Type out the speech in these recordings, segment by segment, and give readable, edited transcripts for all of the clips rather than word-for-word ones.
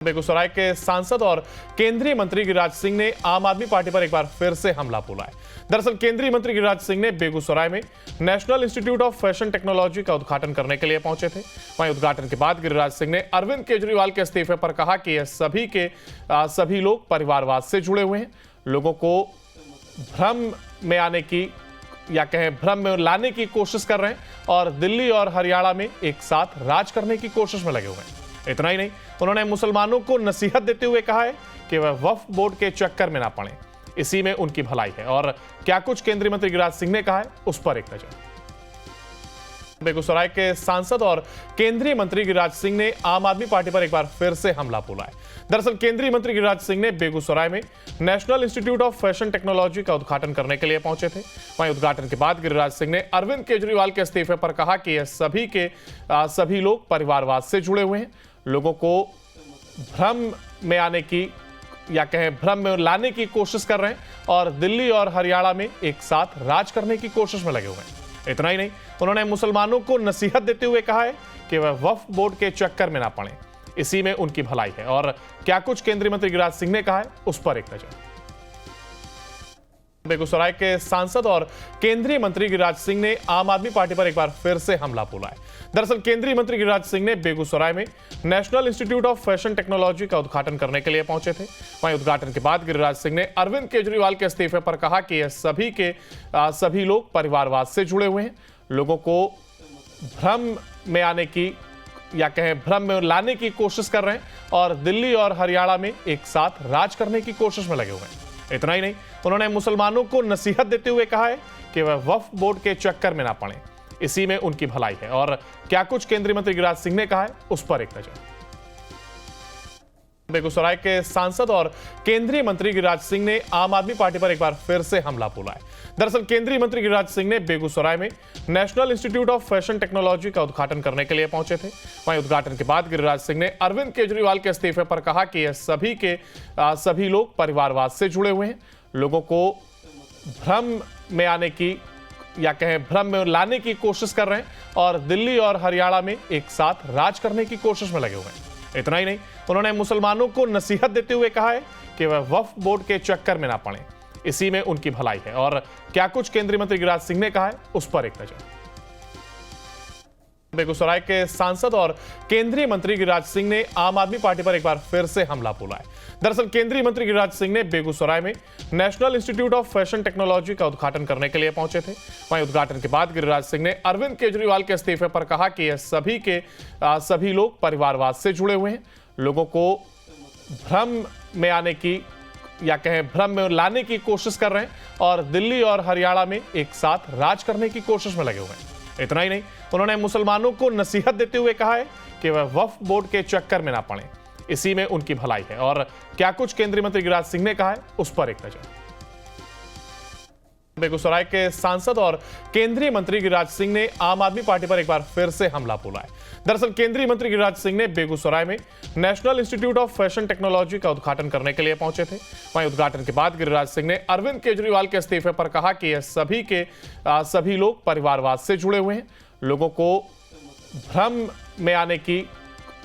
बेगूसराय के सांसद और केंद्रीय मंत्री गिरिराज सिंह ने आम आदमी पार्टी पर एक बार फिर से हमला बोला है। दरअसल केंद्रीय मंत्री गिरिराज सिंह ने बेगूसराय में national institute of fashion technology का उद्घाटन करने के लिए पहुंचे थे। वहीं उद्घाटन के बाद गिरिराज सिंह ने अरविंद केजरीवाल के इस्तीफे पर कहा कि यह सभी लोग परिवारवाद से जुड़े हुए हैं, लोगों को भ्रम में आने की या कहें भ्रम में लाने की कोशिश कर रहे हैं और दिल्ली और हरियाणा में एक साथ राज करने की कोशिश में लगे हुए हैं। इतना ही नहीं, उन्होंने मुसलमानों को नसीहत देते हुए कहा है कि वह वक्फ बोर्ड के चक्कर में ना पड़े, इसी में उनकी भलाई है। और क्या कुछ केंद्रीय मंत्री गिरिराज सिंह ने कहा है, उस पर एक नजर। बेगूसराय के सांसद और केंद्रीय मंत्री गिरिराज सिंह ने आम आदमी पार्टी पर एक बार फिर से हमला बोला है। दरअसल केंद्रीय मंत्री गिरिराज सिंह ने बेगूसराय में national institute of fashion technology का उद्घाटन करने के लिए पहुंचे थे। वहीं उद्घाटन के बाद गिरिराज सिंह ने अरविंद केजरीवाल के इस्तीफे पर कहा कि यह सभी लोग परिवारवाद से जुड़े हुए हैं, लोगों को भ्रम में आने की या कहें भ्रम में लाने की कोशिश कर रहे हैं और दिल्ली और हरियाणा में एक साथ राज करने की कोशिश में लगे हुए हैं। इतना ही नहीं, उन्होंने मुसलमानों को नसीहत देते हुए कहा है कि वह वक्फ बोर्ड के चक्कर में ना पड़े, इसी में उनकी भलाई है। और क्या कुछ केंद्रीय मंत्री गिरिराज सिंह ने कहा है, उस पर एक नजर। बेगूसराय के सांसद और केंद्रीय मंत्री गिरिराज सिंह ने आम आदमी पार्टी पर एक बार फिर से हमला बोला है। दरअसल केंद्रीय मंत्री गिरिराज सिंह ने बेगूसराय में national institute of fashion technology का उद्घाटन करने के लिए पहुंचे थे। वहीं उद्घाटन के बाद गिरिराज सिंह ने अरविंद केजरीवाल के इस्तीफे पर कहा कि यह सभी लोग परिवारवाद से जुड़े हुए हैं, लोगों को भ्रम में आने की या कहें भ्रम में लाने की कोशिश कर रहे हैं और दिल्ली और हरियाणा में एक साथ राज करने की कोशिश में लगे हुए हैं। इतना ही नहीं, उन्होंने मुसलमानों को नसीहत देते हुए कहा है कि वह वक्फ बोर्ड के चक्कर में ना पड़े, इसी में उनकी भलाई है। और क्या कुछ केंद्रीय मंत्री गिरिराज सिंह ने कहा है, उस पर एक नजर। बेगूसराय के सांसद और केंद्रीय मंत्री गिरिराज सिंह ने आम आदमी पार्टी पर एक बार फिर से हमला बोला है। दरअसल केंद्रीय मंत्री गिरिराज सिंह ने बेगूसराय में national institute of fashion technology का उद्घाटन करने के लिए पहुंचे थे। वहीं उद्घाटन के बाद गिरिराज सिंह ने अरविंद केजरीवाल के इस्तीफे पर कहा कि यह सभी लोग परिवारवाद से जुड़े हुए हैं, लोगों को भ्रम में आने की या कहें भ्रम में लाने की कोशिश कर रहे हैं और दिल्ली और हरियाणा में एक साथ राज करने की कोशिश में लगे हुए हैं। इतना ही नहीं, उन्होंने मुसलमानों को नसीहत देते हुए कहा है कि वह वक्फ बोर्ड के चक्कर में ना पड़े, इसी में उनकी भलाई है। और क्या कुछ केंद्रीय मंत्री गिरिराज सिंह ने कहा है, उस पर एक नजर। बेगूसराय के सांसद और केंद्रीय मंत्री गिरिराज सिंह ने आम आदमी पार्टी पर एक बार फिर से हमला बोला है। दरअसल केंद्रीय मंत्री गिरिराज सिंह ने बेगूसराय में national institute of fashion technology का उद्घाटन करने के लिए पहुंचे थे। वहीं उद्घाटन के बाद गिरिराज सिंह ने अरविंद केजरीवाल के इस्तीफे पर कहा कि यह सभी लोग परिवारवाद से जुड़े हुए हैं, लोगों को भ्रम में आने की या कहें भ्रम में लाने की कोशिश कर रहे हैं और दिल्ली और हरियाणा में एक साथ राज करने की कोशिश में लगे हुए हैं। इतना ही नहीं, उन्होंने मुसलमानों को नसीहत देते हुए कहा है कि वह वक्फ बोर्ड के चक्कर में ना पड़े, इसी में उनकी भलाई है। और क्या कुछ केंद्रीय मंत्री गिरिराज सिंह ने कहा है, उस पर एक नजर। बेगूसराय के सांसद और केंद्रीय मंत्री गिरिराज सिंह ने आम आदमी पार्टी पर एक बार फिर से हमला बोला है। दरअसल केंद्रीय मंत्री गिरिराज सिंह ने बेगूसराय में national institute of fashion technology का उद्घाटन करने के लिए पहुंचे थे। वहीं उद्घाटन के बाद गिरिराज सिंह ने अरविंद केजरीवाल के इस्तीफे पर कहा कि यह सभी लोग परिवारवाद से जुड़े हुए हैं, लोगों को भ्रम में आने की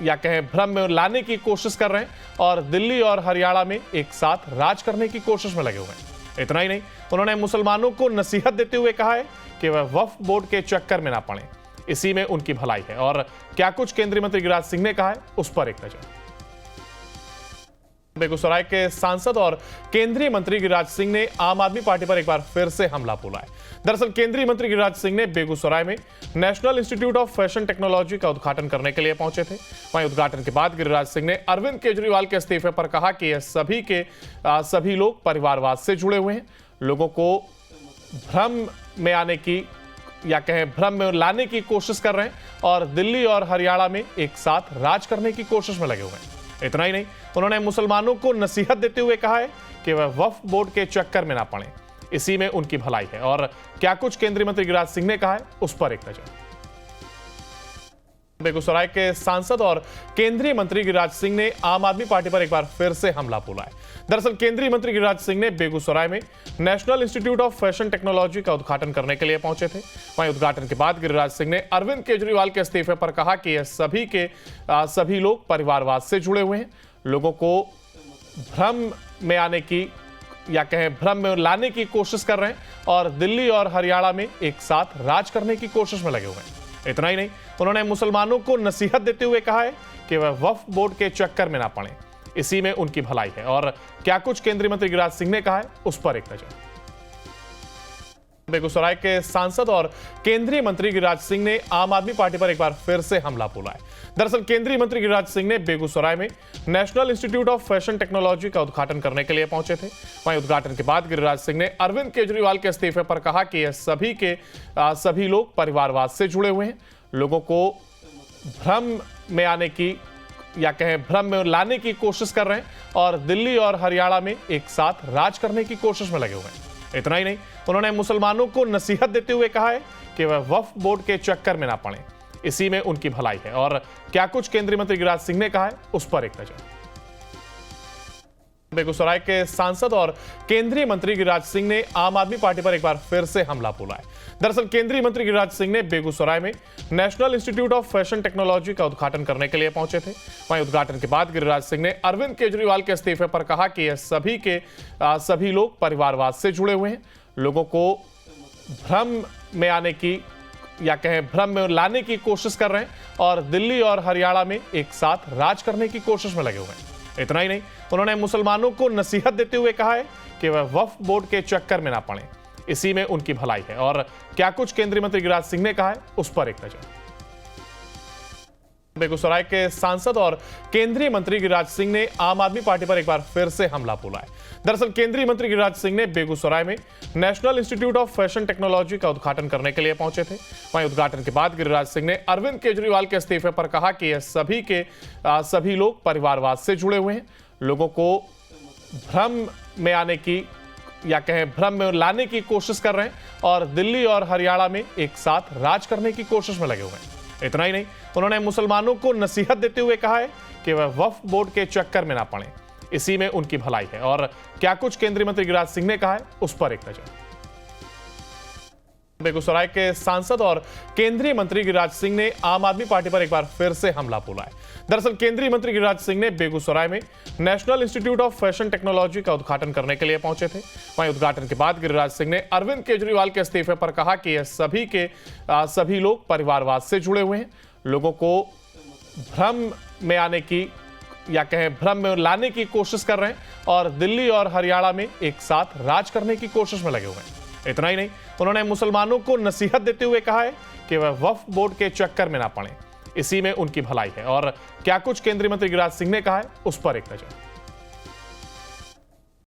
या कहें भ्रम में लाने की कोशिश कर रहे हैं और दिल्ली और हरियाणा में एक साथ राज करने की कोशिश में लगे हुए हैं। इतना ही नहीं, उन्होंने मुसलमानों को नसीहत देते हुए कहा है कि वह वक्फ बोर्ड के चक्कर में ना पड़े, इसी में उनकी भलाई है। और क्या कुछ केंद्रीय मंत्री गिरिराज सिंह ने कहा है, उस पर एक नजर। बेगूसराय के सांसद और केंद्रीय मंत्री गिरिराज सिंह ने आम आदमी पार्टी पर एक बार फिर से हमला बोला है। दरअसल केंद्रीय मंत्री गिरिराज सिंह ने बेगूसराय में national institute of fashion technology का उद्घाटन करने के लिए पहुंचे थे। वहीं उद्घाटन के बाद गिरिराज सिंह ने अरविंद केजरीवाल के इस्तीफे पर कहा कि यह सभी लोग परिवारवाद से जुड़े हुए हैं, लोगों को भ्रम में आने की या कहें भ्रम में लाने की कोशिश कर रहे हैं और दिल्ली और हरियाणा में एक साथ राज करने की कोशिश में लगे हुए हैं। इतना ही नहीं, उन्होंने मुसलमानों को नसीहत देते हुए कहा है कि वह वक्फ बोर्ड के चक्कर में ना पड़े, इसी में उनकी भलाई है। और क्या कुछ केंद्रीय मंत्री गिरिराज सिंह ने कहा है, उस पर एक नजर। बेगूसराय के सांसद और केंद्रीय मंत्री गिरिराज सिंह ने आम आदमी पार्टी पर एक बार फिर से हमला बोला है। दरअसल केंद्रीय मंत्री गिरिराज सिंह ने बेगूसराय में national institute of fashion technology का उद्घाटन करने के लिए पहुंचे थे। वहीं उद्घाटन के बाद गिरिराज सिंह ने अरविंद केजरीवाल के इस्तीफे पर कहा कि यह सभी लोग परिवारवाद से जुड़े हुए हैं, लोगों को भ्रम में आने की या कहें भ्रम में लाने की कोशिश कर रहे हैं और दिल्ली और हरियाणा में एक साथ राज करने की कोशिश में लगे हुए हैं। इतना ही नहीं, उन्होंने मुसलमानों को नसीहत देते हुए कहा है कि वह वक्फ बोर्ड के चक्कर में ना पड़े, इसी में उनकी भलाई है। और क्या कुछ केंद्रीय मंत्री गिरिराज सिंह ने कहा है, उस पर एक नजर। बेगूसराय के सांसद और केंद्रीय मंत्री गिरिराज सिंह ने आम आदमी पार्टी पर एक बार फिर से हमला बोला है। दरअसल केंद्रीय मंत्री गिरिराज सिंह ने बेगूसराय में national institute of fashion technology का उद्घाटन करने के लिए पहुंचे थे। वहीं उद्घाटन के बाद गिरिराज सिंह ने अरविंद केजरीवाल के इस्तीफे पर कहा कि यह सभी लोग परिवारवाद से जुड़े हुए हैं, लोगों को भ्रम में आने की या कहें भ्रम में लाने की कोशिश कर रहे हैं और दिल्ली और हरियाणा में एक साथ राज करने की कोशिश में लगे हुए हैं। इतना ही नहीं, उन्होंने मुसलमानों को नसीहत देते हुए कहा है कि वह वक्फ बोर्ड के चक्कर में ना पड़े, इसी में उनकी भलाई है। और क्या कुछ केंद्रीय मंत्री गिरिराज सिंह ने कहा है, उस पर एक नजर। बेगूसराय के सांसद और केंद्रीय मंत्री गिरिराज सिंह ने आम आदमी पार्टी पर एक बार फिर से हमला बोला है। दरअसल केंद्रीय मंत्री गिरिराज सिंह ने बेगूसराय में national institute of fashion technology का उद्घाटन करने के लिए पहुंचे थे। वहीं उद्घाटन के बाद गिरिराज सिंह ने अरविंद केजरीवाल के इस्तीफे पर कहा कि यह सभी लोग परिवारवाद से जुड़े हुए हैं, लोगों को भ्रम में आने की या कहें भ्रम में लाने की कोशिश कर रहे हैं और दिल्ली और हरियाणा में एक साथ राज करने की कोशिश में लगे हुए हैं। इतना ही नहीं, उन्होंने मुसलमानों को नसीहत देते हुए कहा है कि वह वक्फ बोर्ड के चक्कर में ना पड़े, इसी में उनकी भलाई है। और क्या कुछ केंद्रीय मंत्री गिरिराज सिंह ने कहा है, उस पर एक नजर। बेगूसराय के सांसद और केंद्रीय मंत्री गिरिराज सिंह ने आम आदमी पार्टी पर एक बार फिर से हमला बोला है। दरअसल केंद्रीय मंत्री गिरिराज सिंह ने बेगूसराय में national institute of fashion technology का उद्घाटन करने के लिए पहुंचे थे। वहीं उद्घाटन के बाद गिरिराज सिंह ने अरविंद केजरीवाल के इस्तीफे पर कहा कि यह सभी लोग परिवारवाद से जुड़े हुए हैं, लोगों को भ्रम में आने की या कहें भ्रम में लाने की कोशिश कर रहे हैं और दिल्ली और हरियाणा में एक साथ राज करने की कोशिश में लगे हुए हैं। इतना ही नहीं, उन्होंने मुसलमानों को नसीहत देते हुए कहा है कि वह वक्फ बोर्ड के चक्कर में ना पड़े, इसी में उनकी भलाई है। और क्या कुछ केंद्रीय मंत्री गिरिराज सिंह ने कहा है, उस पर एक नजर। बेगूसराय के सांसद और केंद्रीय मंत्री गिरिराज सिंह ने आम आदमी पार्टी पर एक बार फिर से हमला बोला है। दरअसल केंद्रीय मंत्री गिरिराज सिंह ने बेगूसराय में national institute of fashion technology का उद्घाटन करने के लिए पहुंचे थे। वहीं उद्घाटन के बाद गिरिराज सिंह ने अरविंद केजरीवाल के इस्तीफे पर कहा कि यह सभी लोग परिवारवाद से जुड़े हुए हैं, लोगों को भ्रम में आने की या कहें भ्रम में लाने की कोशिश कर रहे हैं और दिल्ली और हरियाणा में एक साथ राज करने की कोशिश में लगे हुए हैं। इतना ही नहीं, उन्होंने मुसलमानों को नसीहत देते हुए कहा है कि वह वक्फ बोर्ड के चक्कर में ना पड़े, इसी में उनकी भलाई है। और क्या कुछ केंद्रीय मंत्री गिरिराज सिंह ने कहा है, उस पर एक नजर।